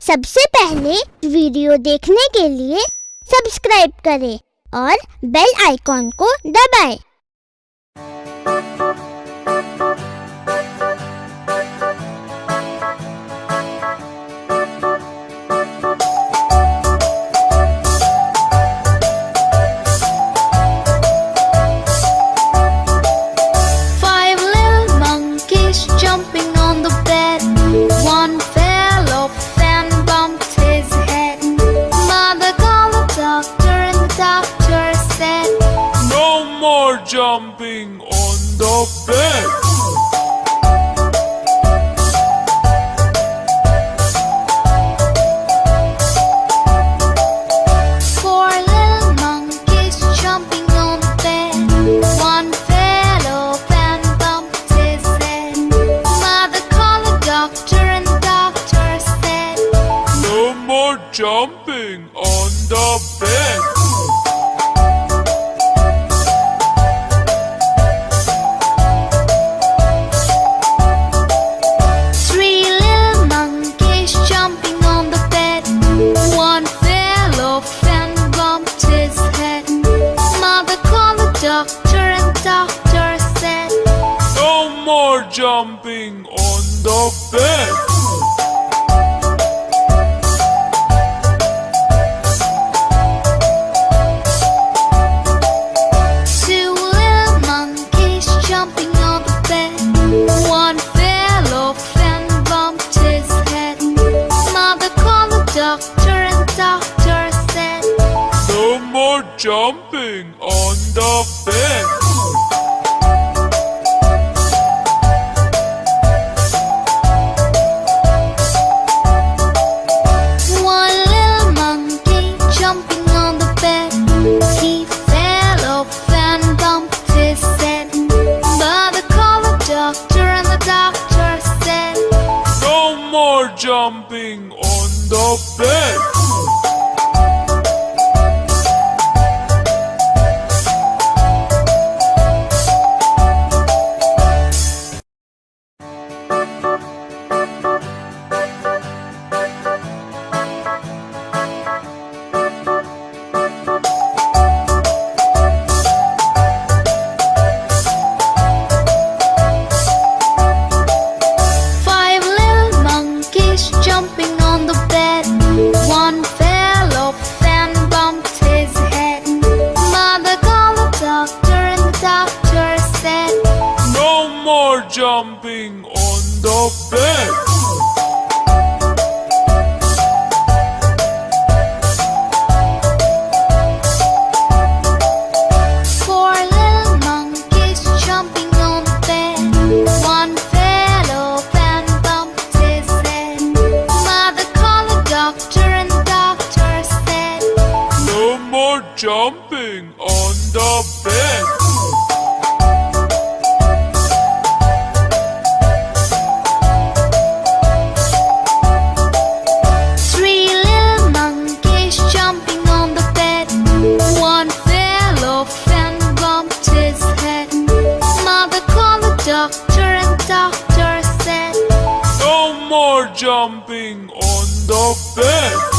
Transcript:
सबसे पहले वीडियो देखने के लिए सब्सक्राइब करें और बेल आइकॉन को दबाएं। Five little monkeys jumping on the bed. One fell off and bumped his head. Mother called the doctor and the doctor said, "No more jumping on the bed." Four little monkeys jumping on the bed. One fell off and bumped his head. Mother called the doctor and the doctor said, "No more jumping on the bed." Three little monkeys jumping on the bed. One fell off and bumped his head. Mother called the doctor and the doctor said, "No more jumping on the bed." Two little monkeys jumping on the bed. One fell off and bumped his head. Mother called the doctor and the doctor said, "No more jumping on the bed." One little monkey jumping on the bed. He fell off and bumped his head. Mother called the doctor and the doctor said, "No more jumping on the bed." Five little monkeys jumping on the bed. One fell off and bumped his head. Mother called the doctor and the doctor said, "No more jumping on the bed." Four little monkeys jumping on the bed. One fell off and bumped his head. Mother called the doctor and the doctor said, "No more jumping on the bed." Three little monkeys jumping on the bed. One fell off and bumped his head. Mother called the doctor and the doctor said, "No more jumping on the bed."